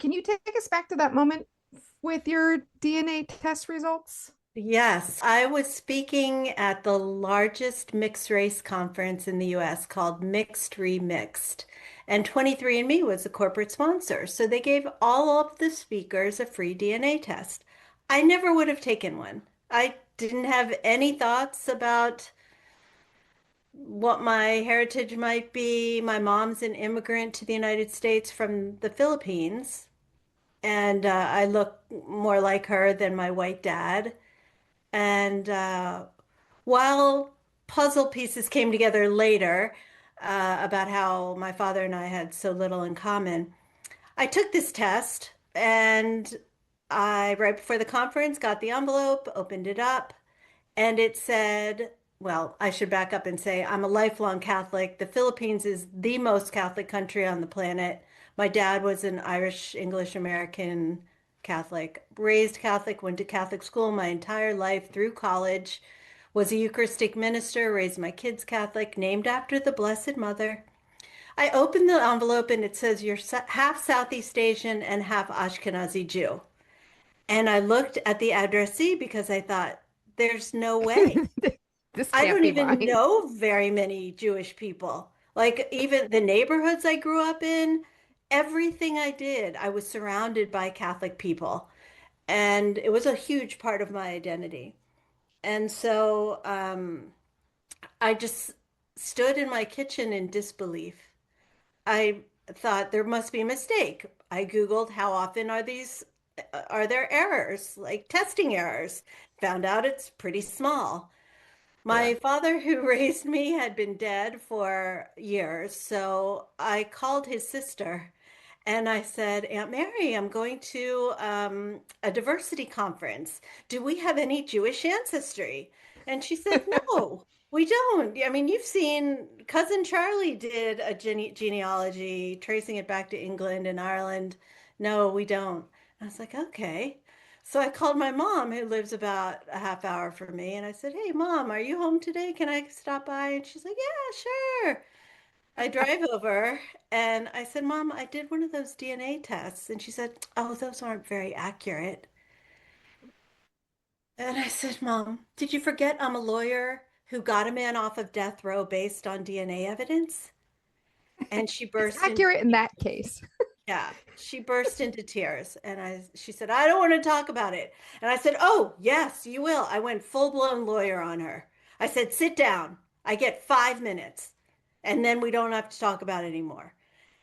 Can you take us back to that moment with your DNA test results? Yes, I was speaking at the largest mixed race conference in the US called Mixed Remixed, and 23andMe was the corporate sponsor. So they gave all of the speakers a free DNA test. I never would have taken one. I didn't have any thoughts about what my heritage might be. My mom's an immigrant to the United States from the Philippines, and I look more like her than my white dad. And while puzzle pieces came together later about how my father and I had so little in common, I took this test and right before the conference, got the envelope, opened it up, and it said, well, I should back up and say I'm a lifelong Catholic. The Philippines is the most Catholic country on the planet. My dad was an Irish, English American Catholic, raised Catholic, went to Catholic school my entire life through college, was a Eucharistic minister, raised my kids Catholic, named after the Blessed Mother. I opened the envelope and it says you're half Southeast Asian and half Ashkenazi Jew. And I looked at the addressee because I thought, there's no way. This I can't don't be even mine. know very many Jewish people. Like even the neighborhoods I grew up in, everything I did, I was surrounded by Catholic people. And it was a huge part of my identity. And so I just stood in my kitchen in disbelief. I thought there must be a mistake. I Googled how often are there errors, like testing errors. Found out it's pretty small. Yeah. My father, who raised me, had been dead for years, so I called his sister and I said, Aunt Mary, I'm going to a diversity conference. Do we have any Jewish ancestry? And she said, No, we don't. I mean, you've seen Cousin Charlie did a genealogy tracing it back to England and Ireland. No, we don't. I was like, okay. So I called my mom, who lives about a half hour from me, and I said, Hey, Mom, are you home today? Can I stop by? And she's like, Yeah, sure. I drive over and I said, Mom, I did one of those DNA tests. And she said, Oh, those aren't very accurate. And I said, Mom, did you forget I'm a lawyer who got a man off of death row based on DNA evidence? And she It's burst into accurate in tears. that case. Yeah, she burst into tears and she said, I don't want to talk about it. And I said, Oh, yes, you will. I went full-blown lawyer on her. I said, Sit down. I get 5 minutes and then we don't have to talk about it anymore.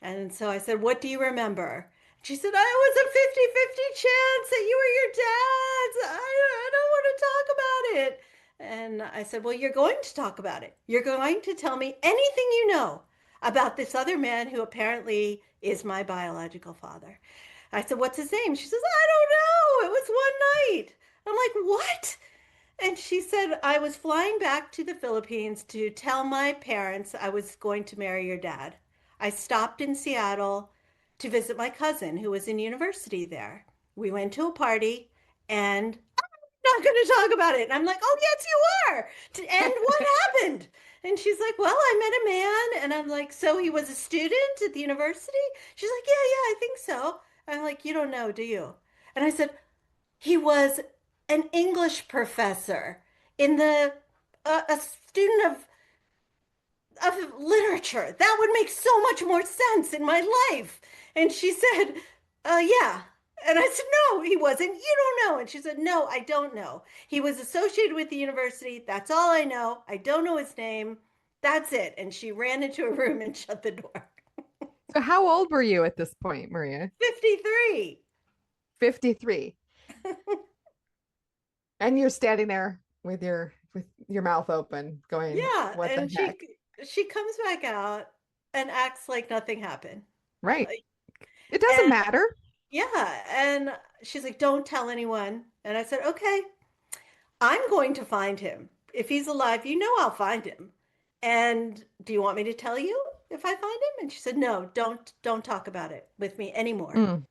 And so I said, What do you remember? She said, I was a 50-50 chance that you were your dad's. I don't want to talk about it. And I said, Well, you're going to talk about it. You're going to tell me anything you know about this other man who apparently is my biological father. I said, What's his name? She says, I don't know. It was one night. I'm like, What? And she said, I was flying back to the Philippines to tell my parents I was going to marry your dad. I stopped in Seattle to visit my cousin who was in university there. We went to a party and not going to talk about it. And I'm like, oh, yes, you are. And what happened? And she's like, well, I met a man. And I'm like, so he was a student at the university? She's like, yeah, I think so. I'm like, you don't know, do you? And I said, he was an English professor in a student of literature. That would make so much more sense in my life. And she said, yeah. And I said, no, he wasn't. You don't know. And she said, no, I don't know. He was associated with the university. That's all I know. I don't know his name. That's it. And she ran into a room and shut the door. So how old were you at this point, Maria? 53. 53. And you're standing there with your mouth open going, Yeah. what the And heck? she comes back out and acts like nothing happened. Right. Like, It doesn't and matter. yeah. And she's like, don't tell anyone. And I said, okay. I'm going to find him. If he's alive, you know I'll find him. And do you want me to tell you if I find him? And she said, no, don't talk about it with me anymore. Mm,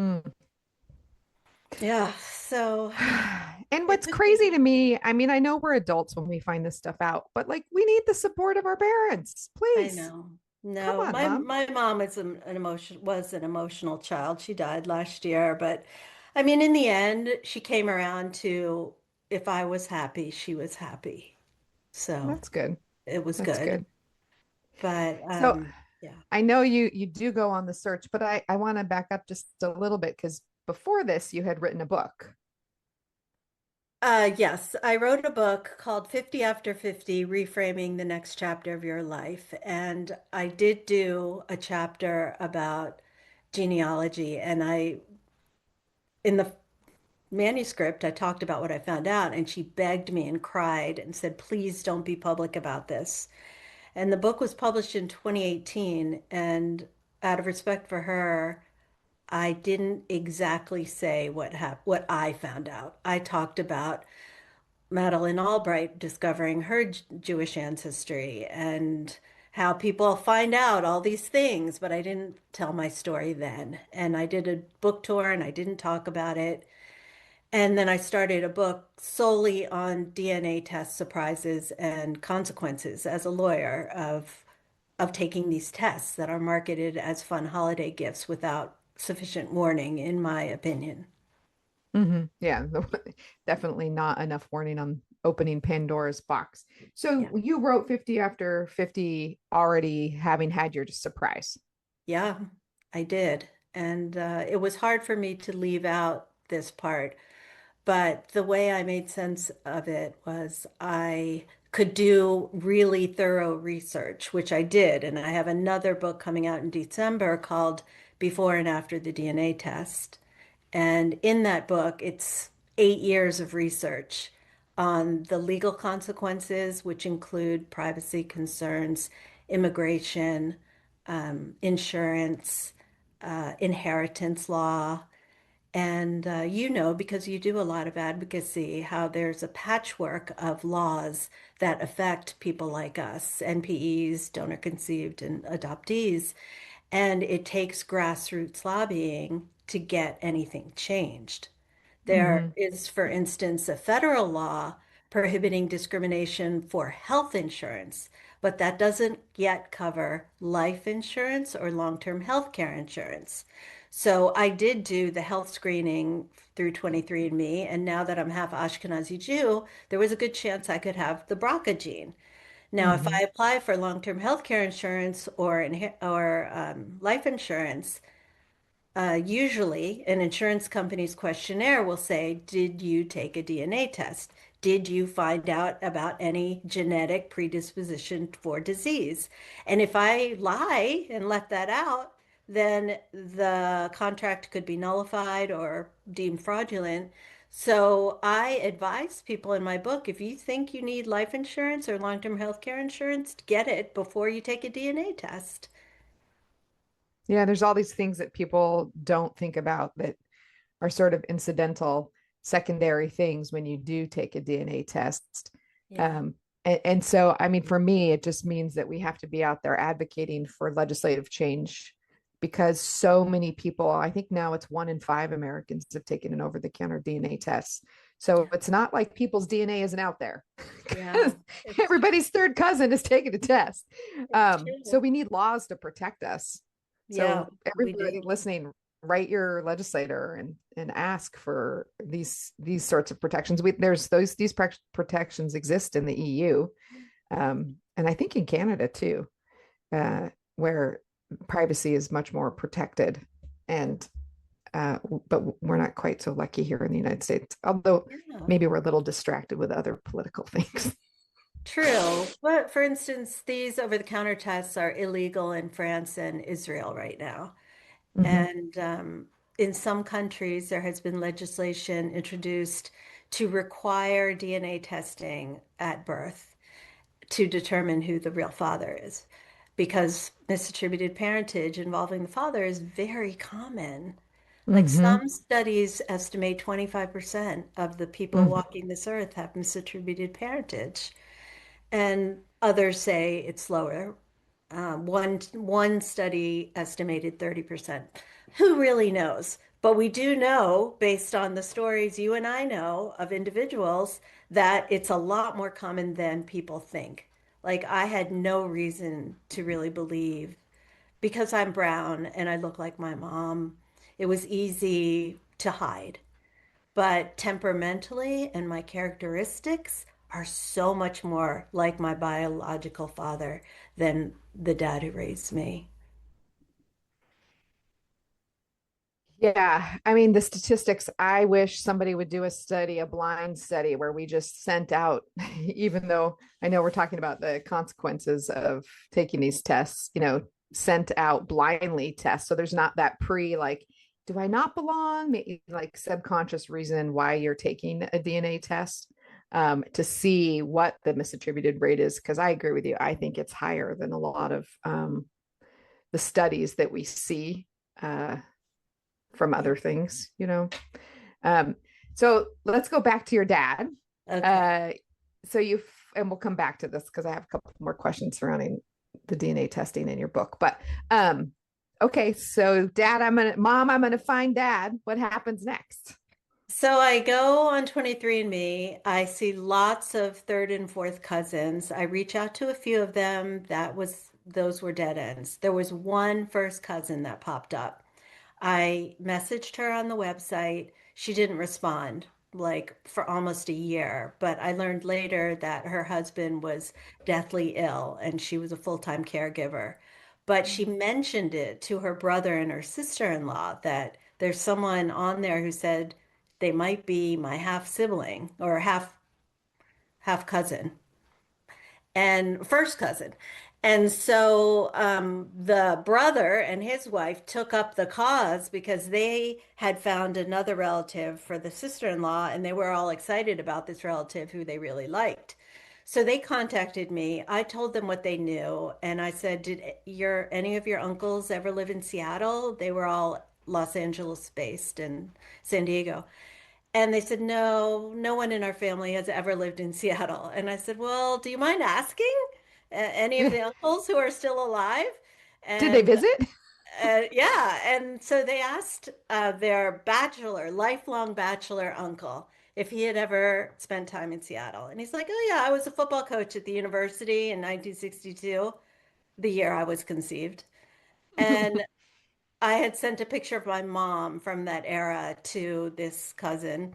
mm. Yeah, so And it what's took me, crazy to me, I mean, I know we're adults when we find this stuff out, but like we need the support of our parents, I please. know. Come No, on, my Mom. my mom is an emotional child. She died last year, but I mean, in the end, she came around to if I was happy, she was happy. So That's good. it was That's good. good. But So yeah. I know you do go on the search, but I want to back up just a little bit because before this you had written a book. Yes, I wrote a book called 50 After 50, Reframing the Next Chapter of Your Life. And I did do a chapter about genealogy. And in the manuscript, I talked about what I found out. And she begged me and cried and said, please don't be public about this. And the book was published in 2018. And out of respect for her, I didn't exactly say what I found out. I talked about Madeleine Albright discovering her Jewish ancestry and how people find out all these things, but I didn't tell my story then. And I did a book tour and I didn't talk about it. And then I started a book solely on DNA test surprises and consequences as a lawyer of taking these tests that are marketed as fun holiday gifts without sufficient warning, in my opinion. Yeah, definitely not enough warning on opening Pandora's box. Yeah. So you wrote 50 After 50 already having had your surprise. Yeah, I did. And it was hard for me to leave out this part. But the way I made sense of it was I could do really thorough research, which I did. And I have another book coming out in December called Before and After the DNA Test. And in that book, it's 8 years of research on the legal consequences, which include privacy concerns, immigration, insurance, inheritance law. And you know, because you do a lot of advocacy, how there's a patchwork of laws that affect people like us, NPEs, donor conceived, and adoptees. And it takes grassroots lobbying to get anything changed. There Hmm. is, for instance, a federal law prohibiting discrimination for health insurance, but that doesn't yet cover life insurance or long-term health care insurance. So I did do the health screening through 23andMe, and now that I'm half Ashkenazi Jew, there was a good chance I could have the BRCA gene. Now, if Hmm. I apply for long-term health care insurance or life insurance, usually, an insurance company's questionnaire will say, did you take a DNA test? Did you find out about any genetic predisposition for disease? And if I lie and let that out, then the contract could be nullified or deemed fraudulent. So I advise people in my book, if you think you need life insurance or long-term health care insurance, get it before you take a DNA test. Yeah, there's all these things that people don't think about that are sort of incidental, secondary things when you do take a DNA test. Yeah. And so, I mean, for me, it just means that we have to be out there advocating for legislative change because so many people, I think now it's 1 in 5 Americans have taken an over the counter DNA test. So Yeah. it's not like people's DNA isn't out there Yeah. because It's everybody's third cousin is taking a test. It's So true. we need laws to protect us. Yeah, So we everybody do. listening, write your legislator and ask for these sorts of protections. There's these protections exist in the EU, and I think in Canada too, where privacy is much more protected. And but we're not quite so lucky here in the United States, although Yeah, maybe we're a little distracted with other political things. true. But for instance, these over-the-counter tests are illegal in France and Israel right now. Hmm. And in some countries, there has been legislation introduced to require DNA testing at birth to determine who the real father is, because misattributed parentage involving the father is very common. Like Hmm. some studies estimate 25% of the people Hmm. walking this earth have misattributed parentage, and others say it's lower. One study estimated 30%. Who really knows? But we do know, based on the stories you and I know of individuals, that it's a lot more common than people think. Like I had no reason to really believe because I'm brown and I look like my mom, it was easy to hide. But temperamentally and my characteristics are so much more like my biological father than the dad who raised me. Yeah, I mean, the statistics, I wish somebody would do a study, a blind study where we just sent out, even though I know we're talking about the consequences of taking these tests, sent out blindly tests. So there's not that like, do I not belong? Maybe like subconscious reason why you're taking a DNA test to see what the misattributed rate is. Because I agree with you. I think it's higher than a lot of the studies that we see. From other things. Um, so let's go back to your dad. Okay. Uh, so and we'll come back to this because I have a couple more questions surrounding the DNA testing in your book. But okay, so mom, I'm gonna find dad. What happens next? So I go on 23andMe. I see lots of third and fourth cousins. I reach out to a few of them. Those were dead ends. There was one first cousin that popped up. I messaged her on the website. She didn't respond like for almost a year, but I learned later that her husband was deathly ill and she was a full-time caregiver. But she mentioned it to her brother and her sister-in-law that there's someone on there who said they might be my half sibling or half cousin and first cousin. And so the brother and his wife took up the cause because they had found another relative for the sister-in-law, and they were all excited about this relative who they really liked. So they contacted me. I told them what they knew, and I said, "Did any of your uncles ever live in Seattle?" They were all Los Angeles based and San Diego. And they said, no, no one in our family has ever lived in Seattle. And I said, well, do you mind asking any of the uncles who are still alive? Did they And visit? yeah, and so they asked their lifelong bachelor uncle if he had ever spent time in Seattle. And he's like, oh, yeah, I was a football coach at the university in 1962, the year I was conceived. And I had sent a picture of my mom from that era to this cousin,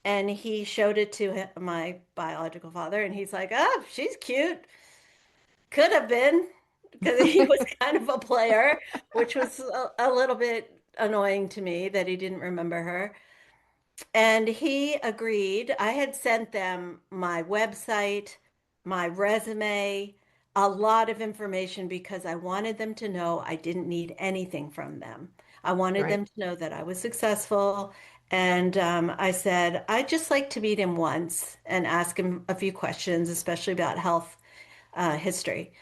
and he showed it to my biological father, and he's like, "Oh, she's cute. Could have been," because he was kind of a player, which was a little bit annoying to me that he didn't remember her. And he agreed. I had sent them my website, my resume, a lot of information because I wanted them to know I didn't need anything from them. I wanted Right. them to know that I was successful. And I said, I'd just like to meet him once and ask him a few questions, especially about health history.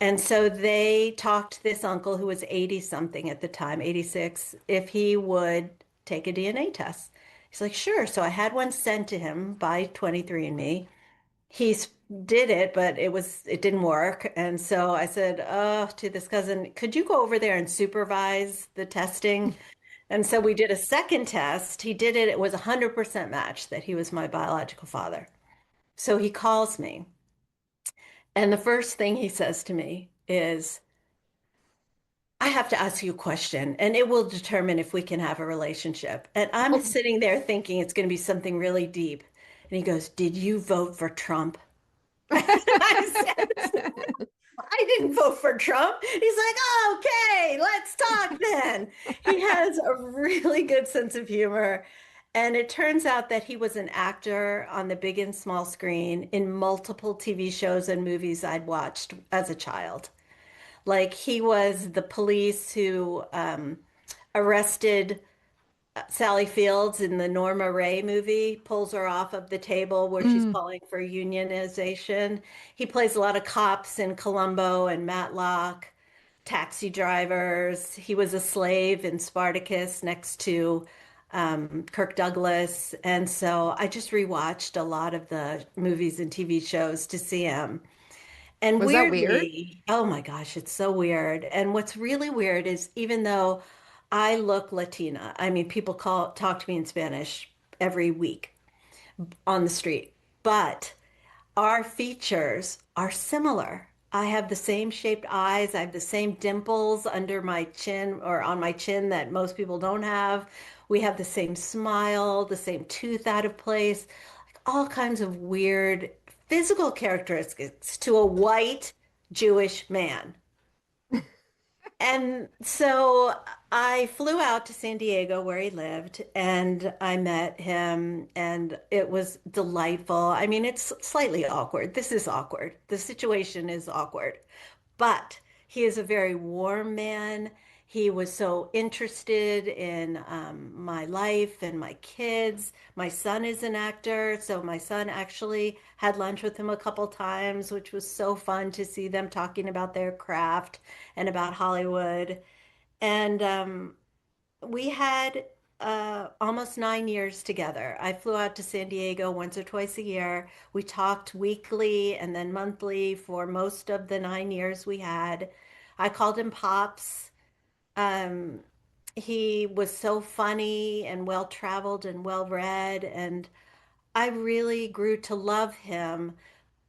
And so they talked to this uncle who was 80 something at the time, 86, if he would take a DNA test. He's like, sure. So I had one sent to him by 23andMe. He did it, but it didn't work. And so I said, oh, to this cousin, could you go over there and supervise the testing? And so we did a second test. He did it. It was 100% match that he was my biological father. So he calls me. And the first thing he says to me is, I have to ask you a question, and it will determine if we can have a relationship. And I'm sitting there thinking it's going to be something really deep. And he goes, did you vote for Trump? I said, I didn't vote for Trump. He's like, okay, let's talk then. He has a really good sense of humor. And it turns out that he was an actor on the big and small screen in multiple TV shows and movies I'd watched as a child. Like he was the police who arrested Sally Fields in the Norma Ray movie, pulls her off of the table where she's Mm. calling for unionization. He plays a lot of cops in Columbo and Matlock, taxi drivers. He was a slave in Spartacus next to Kirk Douglas. And so I just rewatched a lot of the movies and TV shows to see him. And Was that weird? weirdly, oh my gosh, it's so weird. And what's really weird is even though I look Latina, I mean, people talk to me in Spanish every week on the street, but our features are similar. I have the same shaped eyes. I have the same dimples under my chin or on my chin that most people don't have. We have the same smile, the same tooth out of place, like all kinds of weird physical characteristics to a white Jewish man. And so I flew out to San Diego where he lived and I met him and it was delightful. I mean, it's slightly awkward. This is awkward. The situation is awkward, but he is a very warm man. He was so interested in my life and my kids. My son is an actor, so my son actually had lunch with him a couple times, which was so fun to see them talking about their craft and about Hollywood. And we had almost 9 years together. I flew out to San Diego once or twice a year. We talked weekly and then monthly for most of the 9 years we had. I called him Pops. Um, he was so funny and well traveled and well read, and I really grew to love him,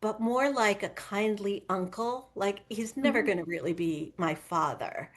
but more like a kindly uncle. Like he's never Mhm. going to really be my father.